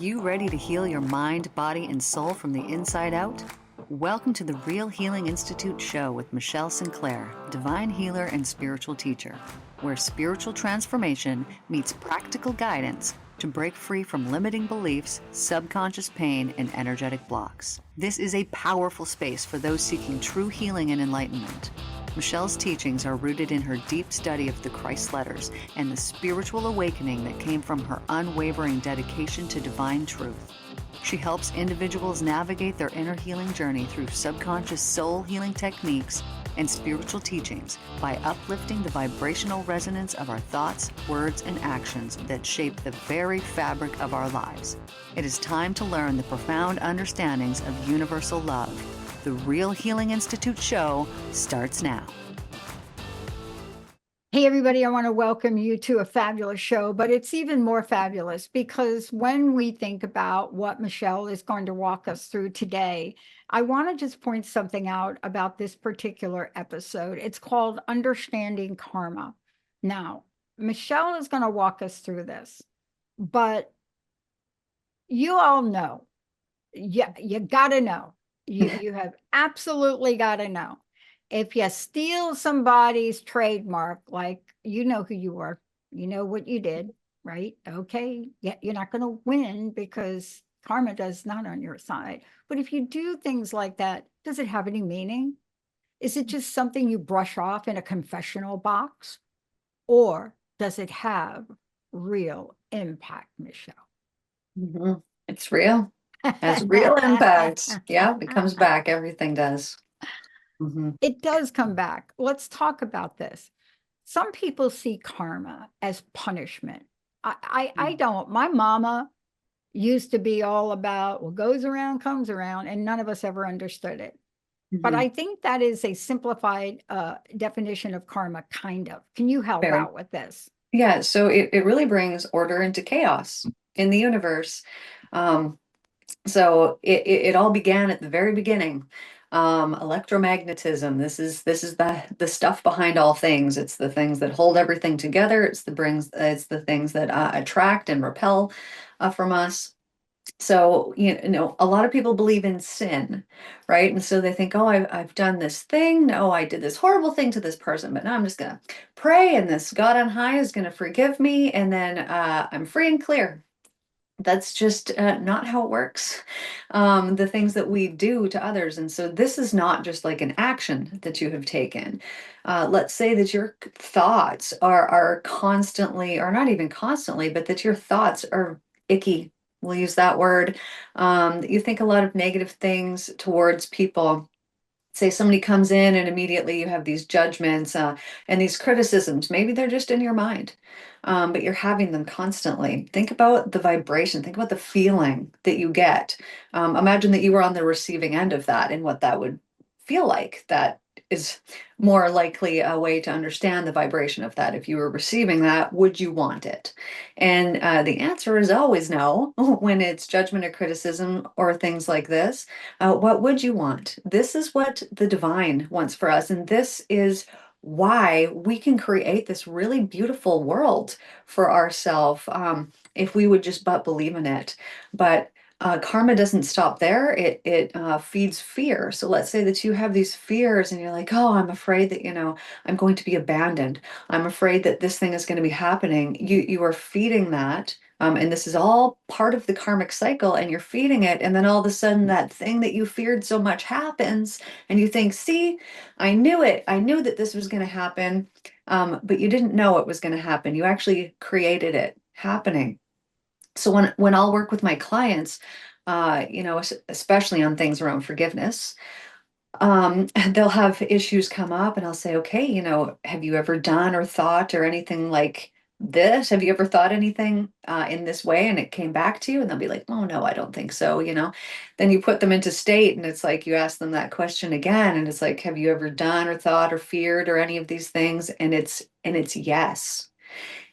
you ready to heal your mind, body, and soul from the inside out? Welcome to the Real Healing Institute show with Michelle Sinclair, divine healer and spiritual teacher, where spiritual transformation meets practical guidance to break free from limiting beliefs, subconscious pain, and energetic blocks. This is a powerful space for those seeking true healing and enlightenment. Michelle's teachings are rooted in her deep study of the Christ letters and the spiritual awakening that came from her unwavering dedication to divine truth. She helps individuals navigate their inner healing journey through subconscious soul healing techniques and spiritual teachings by uplifting the vibrational resonance of our thoughts, words, and actions that shape the very fabric of our lives. It is time to learn the profound understandings of universal love. The Real Healing Institute show starts now. Hey, everybody, I want to welcome you to a fabulous show, but it's even more fabulous because when we think about what Michelle is going to walk us through today, I want to just point something out about this particular episode. It's called Understanding Karma. Now, Michelle is going to walk us through this, but you all know, you got to know. You have absolutely got to know. If you steal somebody's trademark, like you know who you are, you know what you did, right? Okay, yeah, you're not going to win because karma does not on your side. But if you do things like that, does it have any meaning? Is it just something you brush off in a confessional box? Or does it have real impact, Michelle? Mm-hmm. It's real. Has real impact. Yeah, it comes back. Everything does. Mm-hmm. It does come back. Let's talk about this. Some people see karma as punishment. I don't. My mama used to be all about what goes around comes around, and none of us ever understood it. But Mm-hmm. I think that is a simplified definition of karma, kind of. Can you help Very. out with this? Yeah, so it really brings order into chaos in the universe. So it all began at the very beginning. Electromagnetism. This is the stuff behind all things. It's the things that hold everything together. It's the things that attract and repel from us. So, a lot of people believe in sin, right? And so they think, oh, I've done this thing. No, I did this horrible thing to this person, but now I'm just going to pray and this God on high is going to forgive me. And then I'm free and clear. That's just not how it works. The things that we do to others. And so this is not just like an action that you have taken. Let's say that your thoughts are constantly, or not even constantly, but that your thoughts are icky. We'll use that word. That you think a lot of negative things towards people. Say somebody comes in and immediately you have these judgments and these criticisms. Maybe they're just in your mind, but you're having them constantly. Think about the vibration. Think about the feeling that you get. Imagine that you were on the receiving end of that and what that would feel like. That is more likely a way to understand the vibration of that. If you were receiving that, would you want it? And the answer is always no when it's judgment or criticism or things like this. What would you want? This is what the divine wants for us. And this is why we can create this really beautiful world for ourselves if we would just but believe in it. But karma doesn't stop there. It feeds fear. So let's say that you have these fears and you're like, oh, I'm afraid that, I'm going to be abandoned. I'm afraid that this thing is going to be happening. You are feeding that. And this is all part of the karmic cycle, and you're feeding it. And then all of a sudden, that thing that you feared so much happens, and you think, see, I knew it. I knew that this was going to happen. But you didn't know it was going to happen. You actually created it happening. So when I'll work with my clients, especially on things around forgiveness, they'll have issues come up and I'll say, okay, have you ever done or thought or anything like this? Have you ever thought anything in this way and it came back to you? And they'll be like, oh no, I don't think so. Then you put them into state and it's like you ask them that question again. And it's like, have you ever done or thought or feared or any of these things? And it's yes.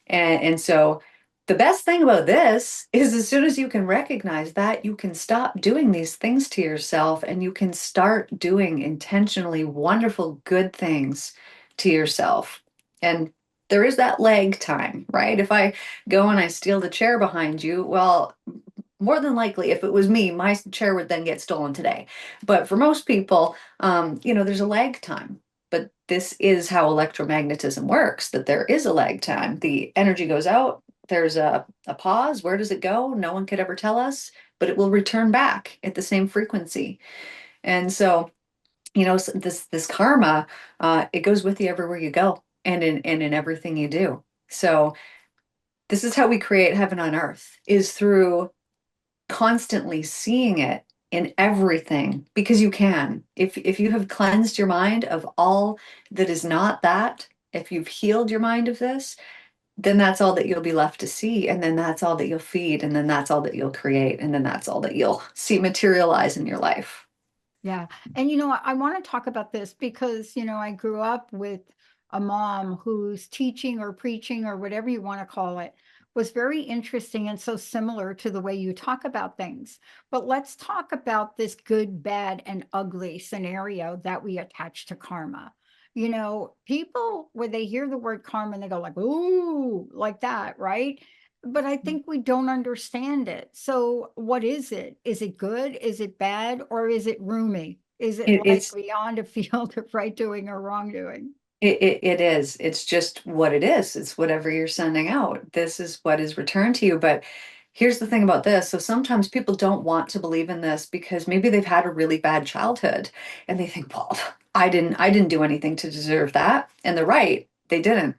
And so the best thing about this is as soon as you can recognize that, you can stop doing these things to yourself and you can start doing intentionally wonderful, good things to yourself. And there is that lag time, right? If I go and I steal the chair behind you, well, more than likely, if it was me, my chair would then get stolen today. But for most people, there's a lag time. But this is how electromagnetism works, that there is a lag time. The energy goes out, there's a pause. Where does it go? No one could ever tell us, but it will return back at the same frequency. And so, this karma, it goes with you everywhere you go and in everything you do. So this is how we create heaven on earth, is through constantly seeing it in everything, because you can. If you have cleansed your mind of all that is not that, if you've healed your mind of this, then that's all that you'll be left to see. And then that's all that you'll feed. And then that's all that you'll create. And then that's all that you'll see materialize in your life. Yeah. And I want to talk about this because, I grew up with a mom whose teaching or preaching or whatever you want to call it was very interesting and so similar to the way you talk about things. But let's talk about this good, bad, and ugly scenario that we attach to karma. People, when they hear the word karma, they go like, ooh, like that, right? But I think we don't understand it. So what is it? Is it good? Is it bad? Or is it roomy? Is it It, like it's beyond a field of right doing or wrongdoing? it is. It's just what it is. It's whatever you're sending out. This is what is returned to you. But here's the thing about this. So sometimes people don't want to believe in this because maybe they've had a really bad childhood and they think, well, I didn't do anything to deserve that. And they're right. They didn't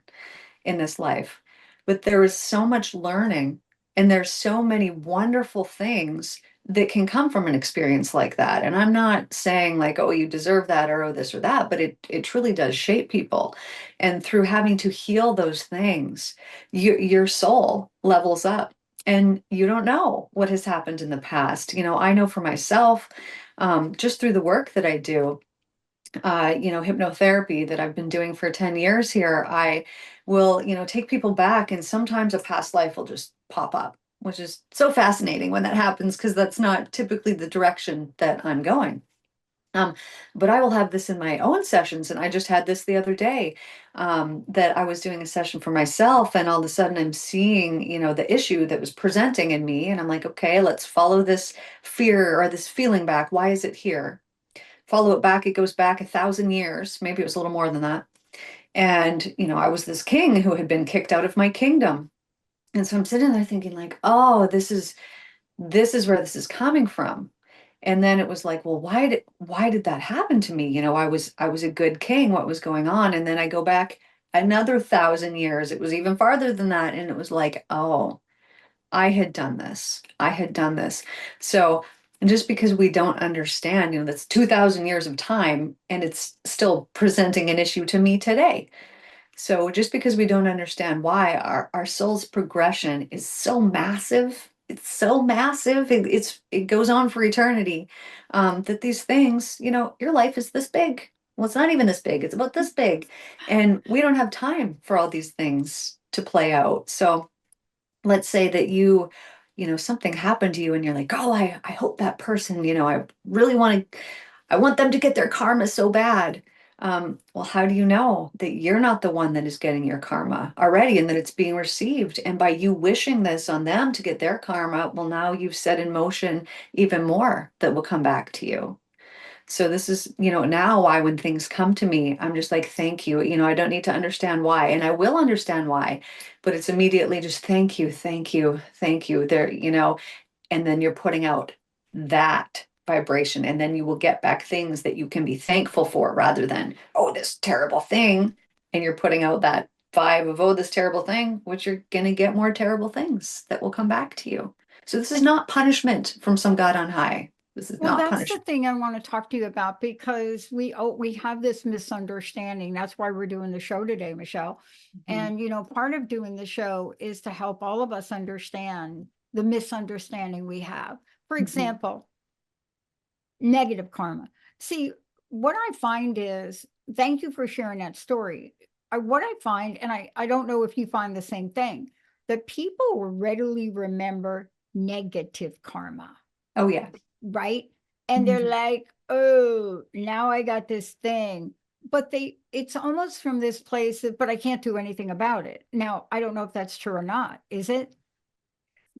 in this life. But there is so much learning and there's so many wonderful things that can come from an experience like that. And I'm not saying like, oh, you deserve that or oh, this or that, but it truly does shape people. And through having to heal those things, your soul levels up. And you don't know what has happened in the past. I know for myself, just through the work that I do, hypnotherapy that I've been doing for 10 years here, I will, take people back and sometimes a past life will just pop up, which is so fascinating when that happens because that's not typically the direction that I'm going. Um, but I will have this in my own sessions, and I just had this the other day, that I was doing a session for myself, and all of a sudden I'm seeing, the issue that was presenting in me, and I'm like, okay, let's follow this fear or this feeling back. Why is it here? Follow it back, it goes back 1,000 years, maybe it was a little more than that. And, I was this king who had been kicked out of my kingdom. And so I'm sitting there thinking, like, oh, this is where this is coming from. And then it was like, well, why did that happen to me? I was a good king. What was going on? And then I go back another 1,000 years. It was even farther than that. And it was like, oh, I had done this. I had done this. So just because we don't understand, that's 2,000 years of time and it's still presenting an issue to me today. So just because we don't understand why, our soul's progression is so massive. It's so massive. It goes on for eternity. That these things, your life is this big. Well, it's not even this big. It's about this big. And we don't have time for all these things to play out. So let's say that something happened to you and you're like, oh, I hope that person, I want them to get their karma so bad. Well, how do you know that you're not the one that is getting your karma already and that it's being received? And by you wishing this on them to get their karma, well, now you've set in motion even more that will come back to you. So this is, now why when things come to me, I'm just like, thank you. I don't need to understand why, and I will understand why, but it's immediately just thank you, thank you, thank you. There, and then you're putting out that vibration, and then you will get back things that you can be thankful for rather than, oh, this terrible thing. And you're putting out that vibe of, oh, this terrible thing, which you're going to get more terrible things that will come back to you. So this is not punishment from some God on high. This is Well, not that's the punishment. thing I want to talk to you about because we have this misunderstanding. That's why we're doing the show today, Michelle. Mhm. And part of doing the show is to help all of us understand the misunderstanding we have. For Mhm. example, negative karma. See, what I find is, thank you for sharing that story. What I find, and I don't know if you find the same thing, that people will readily remember negative karma, Oh yeah. right? And they're Mhm. like, oh, now I got this thing. But it's almost from this place that, but I can't do anything about it. Now, I don't know if that's true or not. Is it?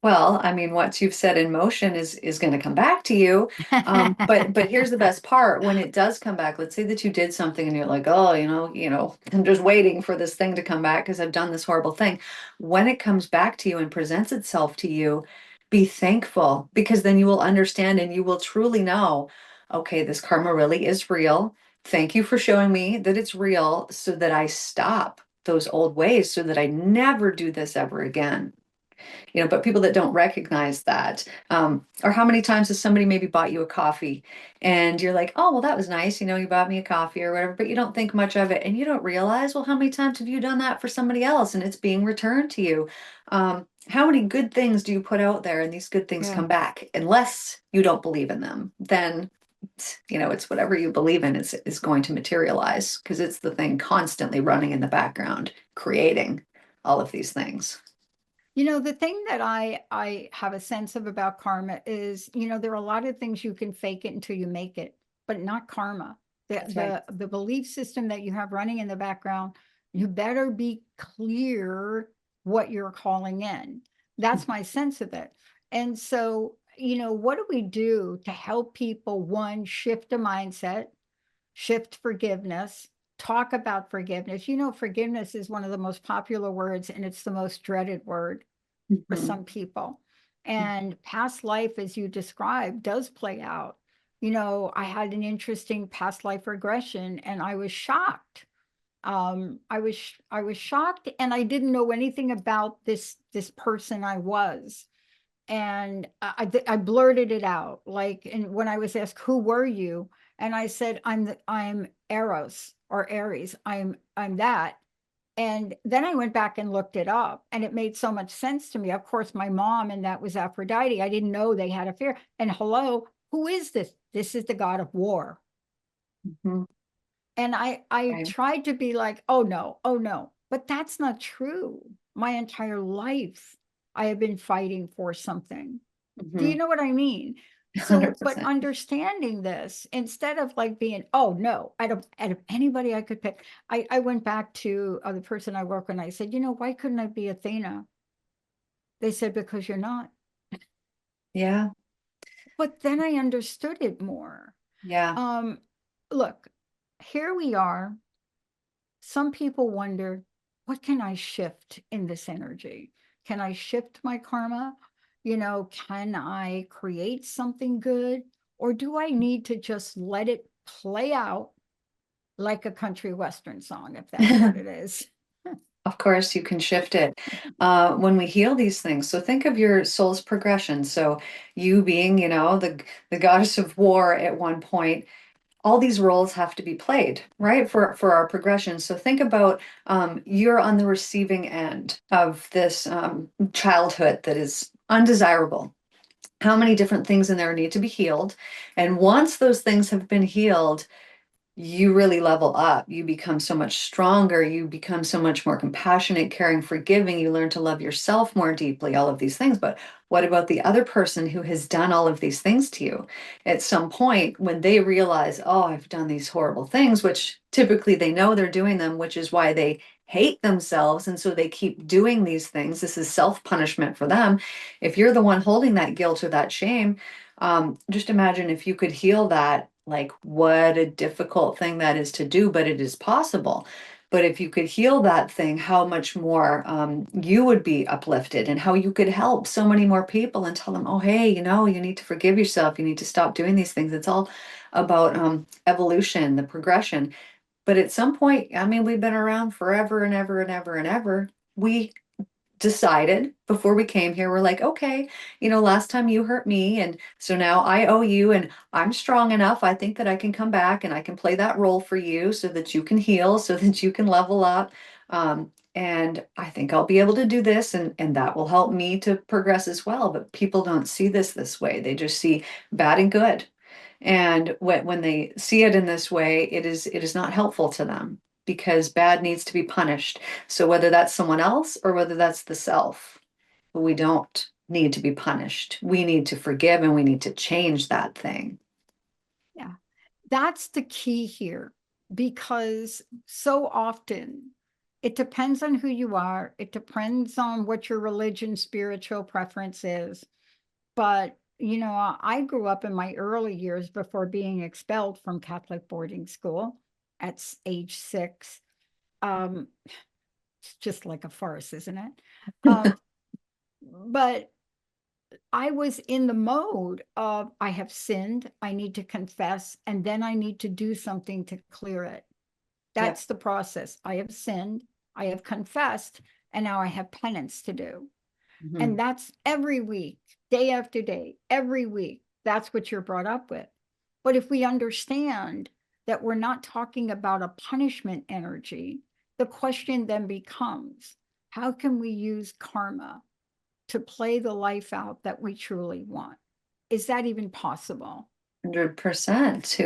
Well, I mean, what you've set in motion is going to come back to you. But here's the best part. When it does come back, let's say that you did something and you're like, oh, I'm just waiting for this thing to come back because I've done this horrible thing. When it comes back to you and presents itself to you, be thankful, because then you will understand and you will truly know, okay, this karma really is real. Thank you for showing me that it's real so that I stop those old ways so that I never do this ever again. But people that don't recognize that, or how many times has somebody maybe bought you a coffee and you're like, oh, well, that was nice, you bought me a coffee or whatever, but you don't think much of it and you don't realize, well, how many times have you done that for somebody else and it's being returned to you? How many good things do you put out there and these good things Yeah. come back? Unless you don't believe in them, then it's whatever you believe in is going to materialize, because it's the thing constantly running in the background, creating all of these things. The thing that I have a sense of about karma is, there are a lot of things you can fake it until you make it, but not karma. The That's right. the belief system that you have running in the background, you better be clear what you're calling in. That's my sense of it. And so, what do we do to help people, one, shift a mindset, shift forgiveness, talk about forgiveness? Forgiveness is one of the most popular words and it's the most dreaded word for Mhm. some people. And past life, as you described, does play out. I had an interesting past life regression and I was shocked. I was shocked and I didn't know anything about this person I was. And I blurted it out, like, and when I was asked, who were you? And I said, I'm Eros or Aries. I'm that. And then I went back and looked it up, and it made so much sense to me. Of course, my mom, and that was Aphrodite. I didn't know they had a fear. And hello, who is this? This is the god of war. Mhm. And I Right. tried to be like, oh no, oh no. But that's not true. My entire life, I have been fighting for something. Do you Mhm. know what I mean? So, but 100%. understanding this, instead of like being, oh no, out of anybody I could pick, I went back to the person I work with and I said, why couldn't I be Athena? They said, because you're not. Yeah. But then I understood it more. Yeah. Um, Look, here we are. Some people wonder, what can I shift in this energy? Can I shift my karma? Can I create something good? Or do I need to just let it play out like a country western song, if that's what it is? Of course, you can shift it when we heal these things. So think of your soul's progression. So you being, the goddess of war at one point, all these roles have to be played, right, for our progression. So think about, you're on the receiving end of this childhood that is undesirable. How many different things in there need to be healed? And once those things have been healed, you really level up. You become so much stronger. You become so much more compassionate, caring, forgiving. You learn to love yourself more deeply, all of these things. But what about the other person who has done all of these things to you? At some point, when they realize, oh, I've done these horrible things, which typically they know they're doing them, which is why they hate themselves. And so they keep doing these things. This is self-punishment for them. If you're the one holding that guilt or that shame, just imagine if you could heal that, like what a difficult thing that is to do, but it is possible. But if you could heal that thing, how much more you would be uplifted, and how you could help so many more people and tell them, oh, hey, you need to forgive yourself. You need to stop doing these things. It's all about evolution, the progression. But at some point, I mean, we've been around forever and ever and ever and ever. We decided before we came here, we're like, okay, last time you hurt me, and so now I owe you, and I'm strong enough. I think that I can come back and I can play that role for you so that you can heal, so that you can level up. And I think I'll be able to do this, and that will help me to progress as well. But people don't see this way. They just see bad and good. And when they see it in this way, it is not helpful to them, because bad needs to be punished. So whether that's someone else or whether that's the self, we don't need to be punished. We need to forgive and we need to change that thing. Yeah, that's the key here, because so often It depends on who you are. It depends on what your religion, spiritual preference is. But, I grew up in my early years before being expelled from Catholic boarding school at age 6. Um, it's just like a farce, isn't it? Um, but I was in the mode of I have sinned, I need to confess, and then I need to do something to clear it. Yep. That's the process. I have sinned, I have confessed, and now I have penance to do. Mhm. And that's every week, day after day, every week. That's what you're brought up with. But if we understand that we're not talking about a punishment energy, the question then becomes, how can we use karma to play the life out that we truly want? Is that even possible? 100%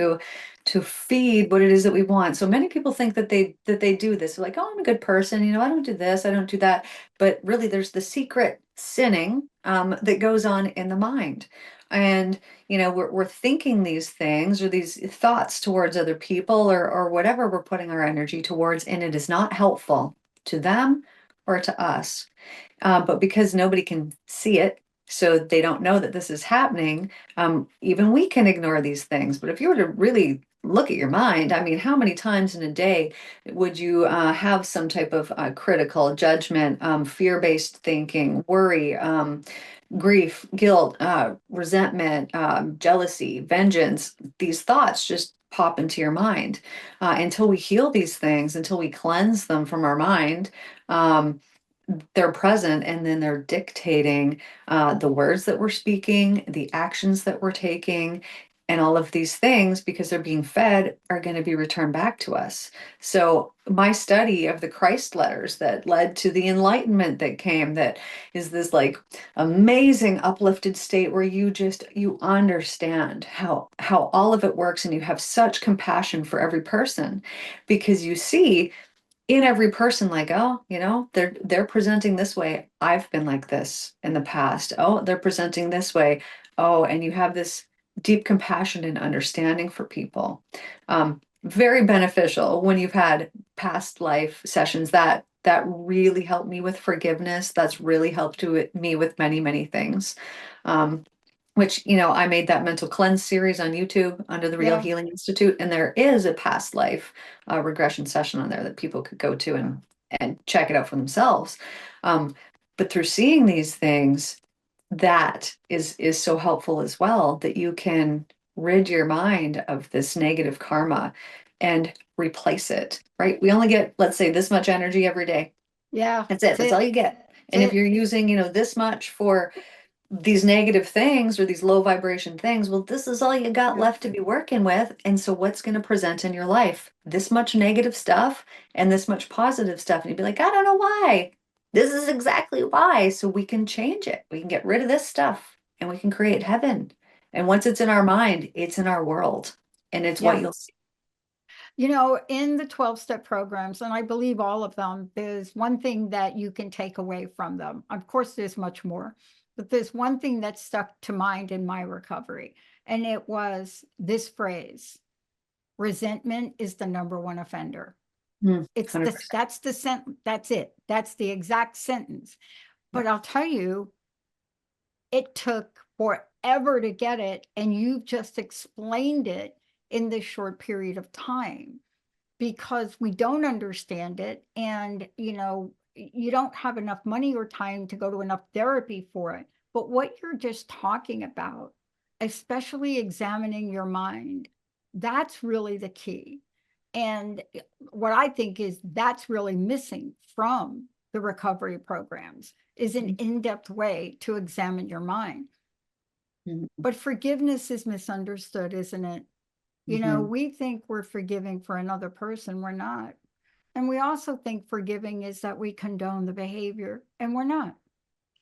to feed what it is that we want. So many people think that they do this. They're like, oh, I'm a good person, I don't do this, I don't do that. But really, there's the secret sinning that goes on in the mind. And we're thinking these things or these thoughts towards other people or whatever we're putting our energy towards, and it is not helpful to them or to us. But because nobody can see it, so they don't know that this is happening, even we can ignore these things. But if you were to really look at your mind, I mean, how many times in a day would you have some type of critical judgment, fear-based thinking, worry, grief, guilt, resentment, jealousy, vengeance? These thoughts just pop into your mind. Until we heal these things, until we cleanse them from our mind, they're present, and then they're dictating the words that we're speaking, the actions that we're taking, and all of these things, because they're being fed, are going to be returned back to us. So my study of the Christ letters that led to the enlightenment that came, that is this like amazing uplifted state where you understand how all of it works, and you have such compassion for every person, because you see in every person, like, oh, they're presenting this way, I've been like this in the past. Oh, they're presenting this way. Oh, and you have this deep compassion and understanding for people. Very beneficial when you've had past life sessions. That really helped me with forgiveness. That's really helped me with many, many things. um, which, I made that mental cleanse series on YouTube under the Real Yeah. Healing Institute, and there is a past life regression session on there that people could go to and check it out for themselves. Um, but through seeing these things, that is so helpful as well, that you can rid your mind of this negative karma and replace it, right? We only get, let's say, this much energy every day. Yeah. That's it. That's That's all it. you get. And That's if it. you're using, this much for these negative things or these low vibration things, well, this is all you got Yeah. left to be working with. And so what's going to present in your life? This much negative stuff and this much positive stuff. And you'd be like, I don't know why. This is exactly why. So we can change it. We can get rid of this stuff and we can create heaven. And once it's in our mind, it's in our world. And it's what Yeah. you'll see. In the 12-step programs, and I believe all of them, there's one thing that you can take away from them. Of course, there's much more, but there's one thing that stuck to mind in my recovery, and it was this phrase: resentment is the number one offender. Hmm, It's this, 100%. that's the sentence, that's it. That's the exact sentence. Yeah. But I'll tell you, it took forever to get it, and you've just explained it in this short period of time, because we don't understand it, and you don't have enough money or time to go to enough therapy for it. But what you're just talking about, especially examining your mind, that's really the key. And what I think is that's really missing from the recovery programs is an in-depth way to examine your mind. Mhm. But forgiveness is misunderstood, isn't it? Mhm. We think we're forgiving for another person, we're not. And we also think forgiving is that we condone the behavior, and we're not.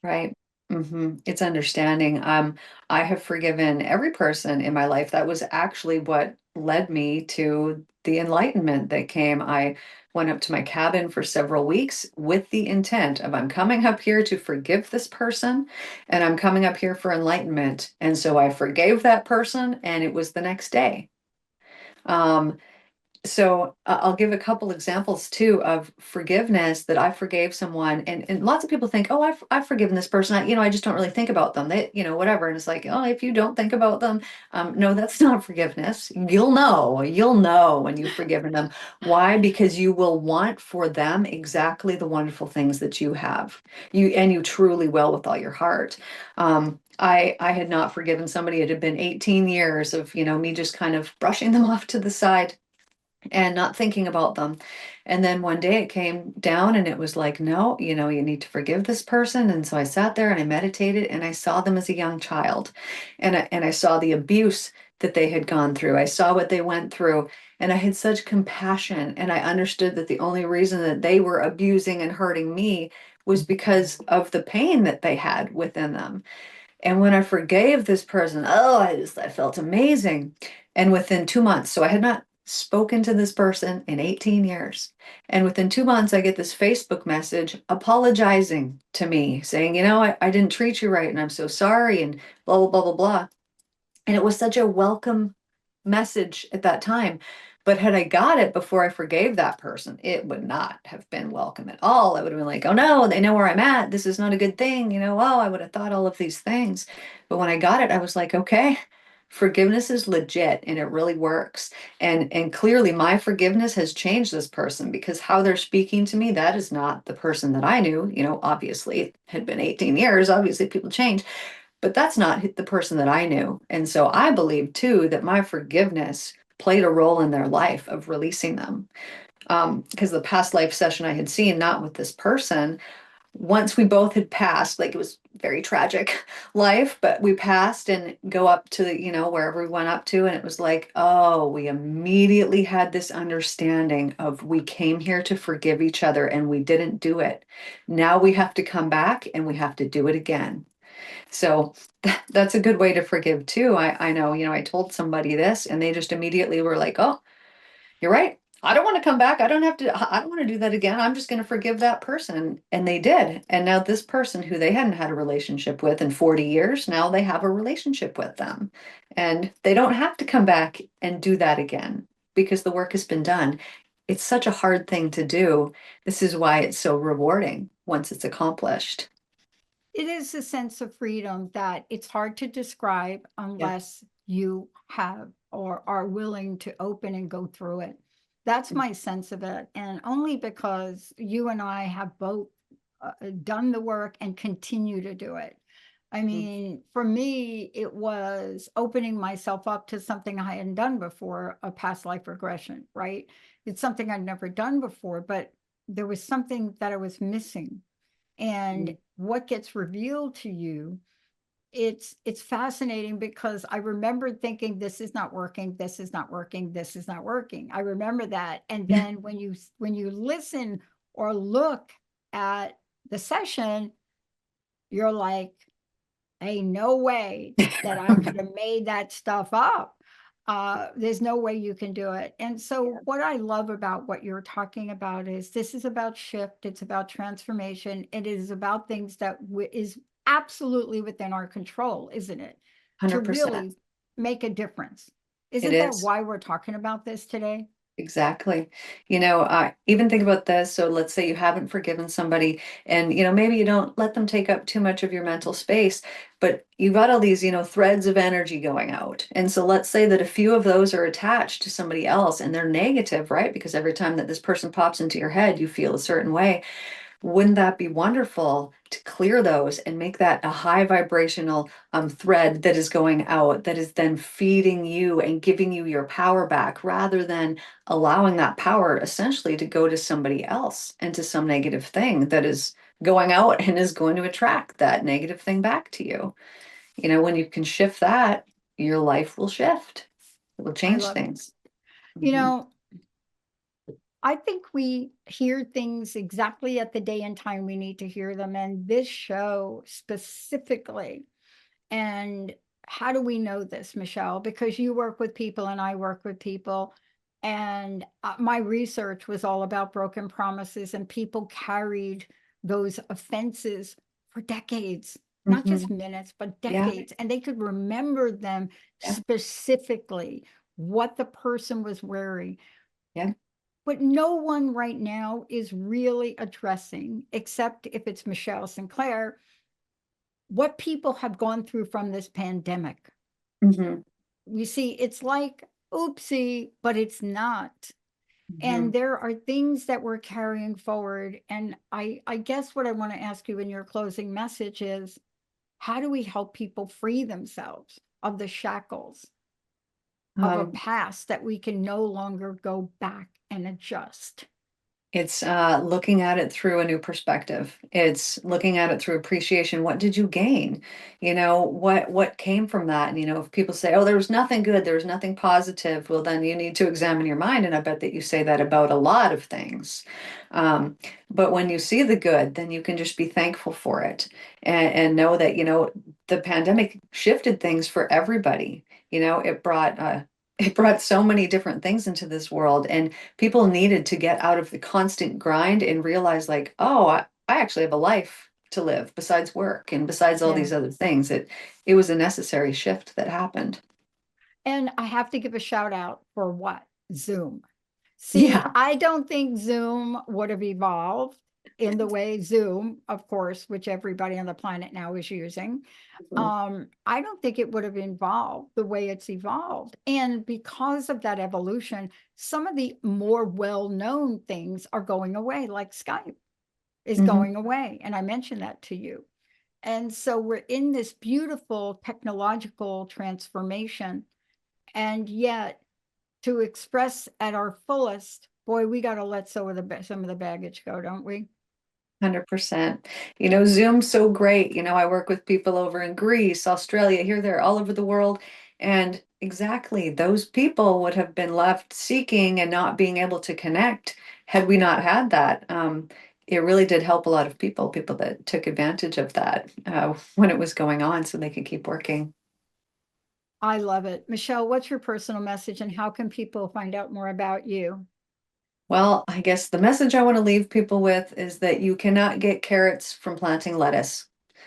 Right. It's understanding. I have forgiven every person in my life. That was actually what led me to the enlightenment that came. I went up to my cabin for several weeks with the intent of, I'm coming up here to forgive this person, and I'm coming up here for enlightenment. And so I forgave that person, and it was the next day. Um, So I'll give a couple examples too of forgiveness that I forgave someone, and lots of people think, oh, I've forgiven this person. I just don't really think about them. They, whatever. And it's like, oh, if you don't think about them, no, that's not forgiveness. You'll know when you've forgiven them. Why? Because you will want for them exactly the wonderful things that you have. You truly will with all your heart. I had not forgiven somebody. It had been 18 years of, me just kind of brushing them off to the side and not thinking about them. And then one day it came down and it was like, no, you need to forgive this person. And so I sat there and I meditated and I saw them as a young child. And I saw the abuse that they had gone through. I saw what they went through. And I had such compassion. And I understood that the only reason that they were abusing and hurting me was because of the pain that they had within them. And when I forgave this person, oh, I felt amazing. And within 2 months, so I had not spoken to this person in 18 years. And within 2 months, I get this Facebook message apologizing to me, saying, I didn't treat you right and I'm so sorry and blah, blah, blah, blah, blah. And it was such a welcome message at that time. But had I got it before I forgave that person, it would not have been welcome at all. I would have been like, oh no, they know where I'm at. This is not a good thing. Oh, I would have thought all of these things. But when I got it, I was like, okay, forgiveness is legit and it really works. And clearly my forgiveness has changed this person because how they're speaking to me, that is not the person that I knew. Obviously it had been 18 years. Obviously people change, but that's not the person that I knew. And so I believe too that my forgiveness played a role in their life of releasing them. Because the past life session I had seen, not with this person, once we both had passed, like it was very tragic life, but we passed and go up to wherever we went up to, and it was like, oh, we immediately had this understanding of we came here to forgive each other and we didn't do it. Now we have to come back and we have to do it again. So that's a good way to forgive too. I know, I told somebody this and they just immediately were like, oh, you're right. I don't want to come back. I don't want to do that again. I'm just going to forgive that person. And they did. And now this person who they hadn't had a relationship with in 40 years, now they have a relationship with them. And they don't have to come back and do that again because the work has been done. It's such a hard thing to do. This is why it's so rewarding once it's accomplished. It is a sense of freedom that it's hard to describe Yeah. unless you have or are willing to open and go through it. That's my sense of it. And only because you and I have both done the work and continue to do it. I Mhm. mean, for me, it was opening myself up to something I hadn't done before, a past life regression, right? It's something I'd never done before, but there was something that I was missing. And Mhm. what gets revealed to you, it's fascinating because I remember thinking this is not working, this is not working, this is not working. I remember that. And Yeah. then when you listen or look at the session, you're like, ain't no way that I could have made that stuff up. There's no way you can do it. And so, what I love about what you're talking about is this is about shift, it's about transformation, it is about things that is absolutely within our control, isn't it? To 100%. really make a difference. It Isn't that is. why we're talking about this today? Exactly. Even think about this. So let's say you haven't forgiven somebody and, maybe you don't let them take up too much of your mental space, but you've got all these, threads of energy going out. And so let's say that a few of those are attached to somebody else and they're negative, right? Because every time that this person pops into your head, you feel a certain way. Wouldn't that be wonderful to clear those and make that a high vibrational thread that is going out, that is then feeding you and giving you your power back rather than allowing that power essentially to go to somebody else and to some negative thing that is going out and is going to attract that negative thing back to you. When you can shift that, your life will shift. It will I change love it. things. You Mhm. know, I think we hear things exactly at the day and time we need to hear them. And this show specifically. And how do we know this, Michelle? Because you work with people and I work with people. And my research was all about broken promises, and people carried those offenses for decades, not just Mhm. minutes, but Yeah, decades. And they could remember them yeah. specifically, what the person was wearing. Yeah. But no one right now is really addressing, except if it's Michelle Sinclair, what people have gone through from this pandemic. Hmm. You see, it's like, oopsie, but it's not. Hmm. And there are things that we're carrying forward. And I guess what I want to ask you in your closing message is, how do we help people free themselves of the shackles of a Um, past that we can no longer go back and adjust? It's looking at it through a new perspective. It's looking at it through appreciation. What did you gain? What came from that? And if people say, "Oh, there was nothing good, there was nothing positive," well, then you need to examine your mind. And I bet that you say that about a lot of things. Um, but when you see the good, then you can just be thankful for it and know that the pandemic shifted things for everybody. It brought so many different things into this world, and people needed to get out of the constant grind and realize, like, oh, I actually have a life to live besides work and besides all Yeah. these other things. It was a necessary shift that happened. And I have to give a shout out for what? Zoom. See, Yeah. I don't think Zoom would have evolved in the way Zoom, of course, which everybody on the planet now is using. Mhm. I don't think it would have evolved the way it's evolved. And because of that evolution, some of the more well-known things are going away, like Skype is Mhm. going away. And I mentioned that to you. And so we're in this beautiful technological transformation. And yet, to express at our fullest, boy, we got to let some of the baggage go, don't we? 100%. Zoom's so great. I work with people over in Greece, Australia, here, there, all over the world. And exactly, those people would have been left seeking and not being able to connect had we not had that. It really did help a lot of people that took advantage of that when it was going on so they could keep working. I love it. Michelle, what's your personal message and how can people find out more about you? Well, I guess the message I want to leave people with is that you cannot get carrots from planting lettuce.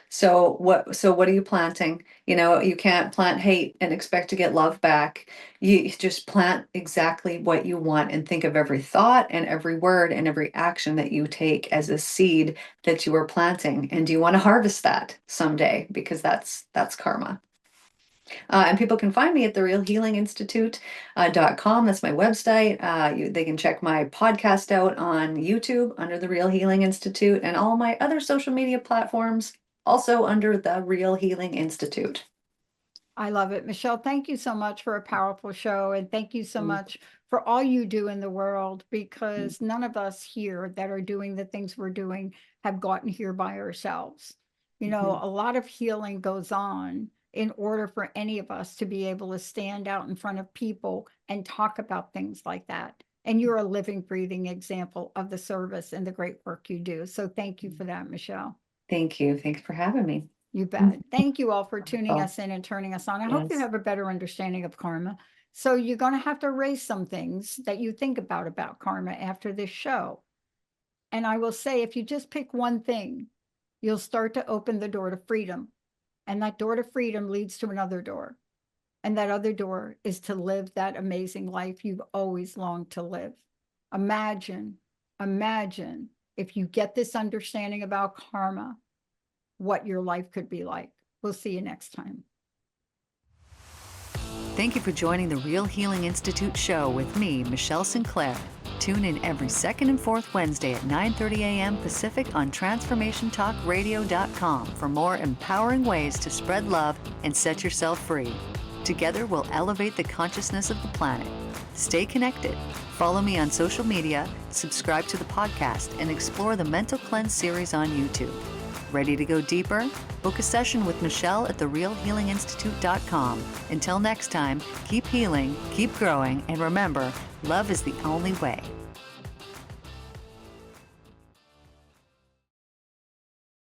So what are you planting? You can't plant hate and expect to get love back. You just plant exactly what you want and think of every thought and every word and every action that you take as a seed that you are planting. And do you want to harvest that someday? Because that's karma. And people can find me at therealhealinginstitute.com. That's my website. They can check my podcast out on YouTube under The Real Healing Institute and all my other social media platforms also under The Real Healing Institute. I love it. Michelle, thank you so much for a powerful show. And thank you so Mhm. much for all you do in the world, because none of us here that are doing the things we're doing have gotten here by ourselves. Mhm. A lot of healing goes on in order for any of us to be able to stand out in front of people and talk about things like that. And you're a living, breathing example of the service and the great work you do. So thank you for that, Michelle. Thank you. Thanks for having me. You Mhm. bet. Thank you all for tuning Wonderful. us in and turning us on. I hope you Yes. have a better understanding of karma. So you're going to have to erase some things that you think about karma after this show. And I will say, if you just pick one thing, you'll start to open the door to freedom. And that door to freedom leads to another door. And that other door is to live that amazing life you've always longed to live. Imagine, imagine if you get this understanding about karma, what your life could be like. We'll see you next time. Thank you for joining the Real Healing Institute show with me, Michelle Sinclair. Tune in every second and fourth Wednesday at 9:30 a.m. Pacific on transformationtalkradio.com for more empowering ways to spread love and set yourself free. Together, we'll elevate the consciousness of the planet. Stay connected. Follow me on social media, subscribe to the podcast, and explore the Mental Cleanse series on YouTube. Ready to go deeper? Book a session with Michelle at therealhealinginstitute.com. Until next time, keep healing, keep growing, and remember, love is the only way.